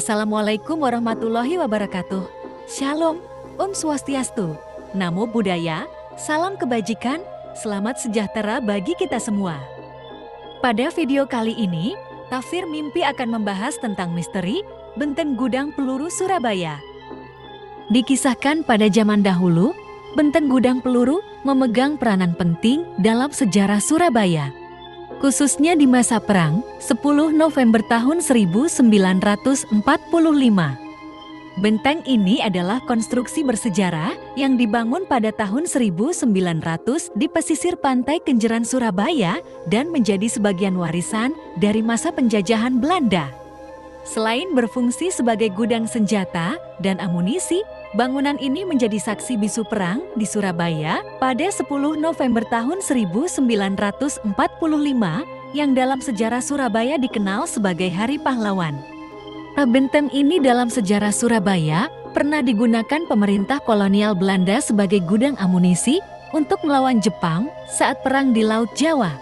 Assalamualaikum warahmatullahi wabarakatuh. Shalom, Om Swastiastu, Namo Buddhaya, salam kebajikan, selamat sejahtera bagi kita semua. Pada video kali ini, Tafsir Mimpi akan membahas tentang misteri Benteng Gudang Peluru Surabaya. Dikisahkan pada zaman dahulu, Benteng Gudang Peluru memegang peranan penting dalam sejarah Surabaya. Khususnya di masa perang, 10 November tahun 1945. Benteng ini adalah konstruksi bersejarah yang dibangun pada tahun 1900 di pesisir pantai Kenjeran, Surabaya dan menjadi sebagian warisan dari masa penjajahan Belanda. Selain berfungsi sebagai gudang senjata dan amunisi, bangunan ini menjadi saksi bisu perang di Surabaya pada 10 November tahun 1945 yang dalam sejarah Surabaya dikenal sebagai Hari Pahlawan. Benteng ini dalam sejarah Surabaya pernah digunakan pemerintah kolonial Belanda sebagai gudang amunisi untuk melawan Jepang saat perang di Laut Jawa.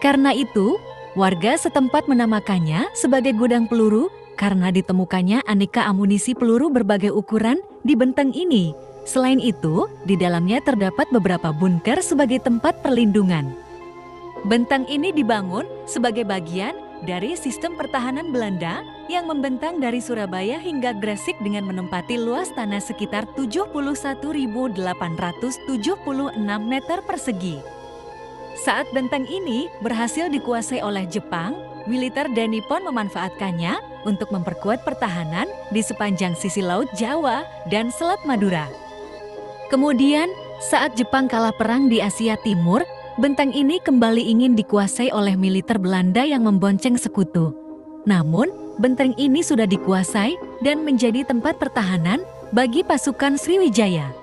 Karena itu, warga setempat menamakannya sebagai gudang peluru karena ditemukannya aneka amunisi peluru berbagai ukuran di benteng ini. Selain itu, di dalamnya terdapat beberapa bunker sebagai tempat perlindungan. Benteng ini dibangun sebagai bagian dari sistem pertahanan Belanda yang membentang dari Surabaya hingga Gresik dengan menempati luas tanah sekitar 71.876 meter persegi. Saat benteng ini berhasil dikuasai oleh Jepang, militer dan Nippon memanfaatkannya untuk memperkuat pertahanan di sepanjang sisi Laut Jawa dan Selat Madura. Kemudian, saat Jepang kalah perang di Asia Timur, benteng ini kembali ingin dikuasai oleh militer Belanda yang membonceng sekutu. Namun, benteng ini sudah dikuasai dan menjadi tempat pertahanan bagi pasukan Sriwijaya.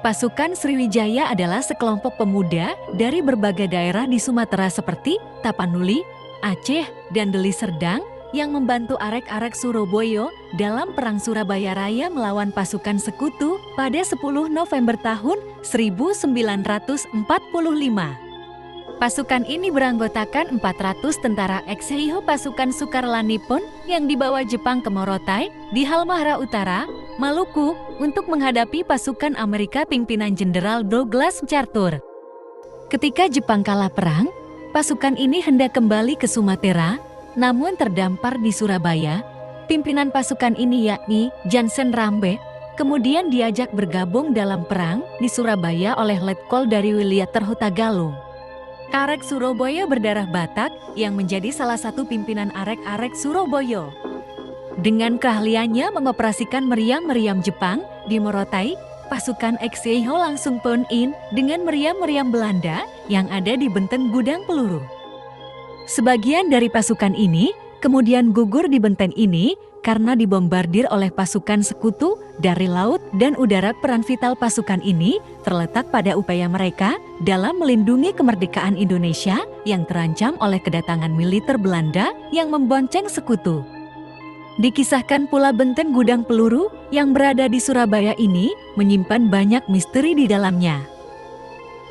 Pasukan Sriwijaya adalah sekelompok pemuda dari berbagai daerah di Sumatera seperti Tapanuli, Aceh, dan Deli Serdang yang membantu arek-arek Surabaya dalam Perang Surabaya Raya melawan pasukan sekutu pada 10 November tahun 1945. Pasukan ini beranggotakan 400 tentara ex-Heiho pasukan Sukarlan Nippon yang dibawa Jepang ke Morotai di Halmahera Utara, Maluku untuk menghadapi pasukan Amerika pimpinan Jenderal Douglas MacArthur. Ketika Jepang kalah perang, pasukan ini hendak kembali ke Sumatera, namun terdampar di Surabaya. Pimpinan pasukan ini yakni Jansen Rambe, kemudian diajak bergabung dalam perang di Surabaya oleh Letkol dari Wiliater Hutagalung. Arek Surabaya berdarah Batak yang menjadi salah satu pimpinan arek-arek Surabaya. Dengan keahliannya mengoperasikan meriam-meriam Jepang di Morotai, pasukan ex-Heiho langsung phone in dengan meriam-meriam Belanda yang ada di benteng gudang peluru. Sebagian dari pasukan ini kemudian gugur di benteng ini karena dibombardir oleh pasukan sekutu dari laut dan udara. Peran vital pasukan ini terletak pada upaya mereka dalam melindungi kemerdekaan Indonesia yang terancam oleh kedatangan militer Belanda yang membonceng sekutu. Dikisahkan pula benteng gudang peluru yang berada di Surabaya ini menyimpan banyak misteri di dalamnya.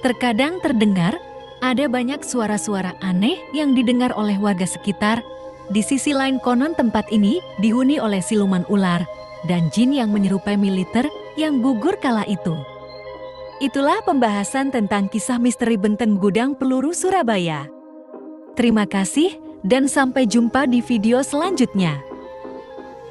Terkadang terdengar ada banyak suara-suara aneh yang didengar oleh warga sekitar. Di sisi lain konon tempat ini dihuni oleh siluman ular dan jin yang menyerupai militer yang gugur kala itu. Itulah pembahasan tentang kisah misteri benteng gudang peluru Surabaya. Terima kasih dan sampai jumpa di video selanjutnya.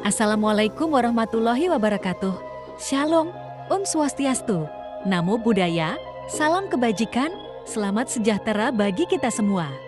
Assalamualaikum warahmatullahi wabarakatuh. Shalom, Om Swastiastu, Namo Buddhaya, salam kebajikan, selamat sejahtera bagi kita semua.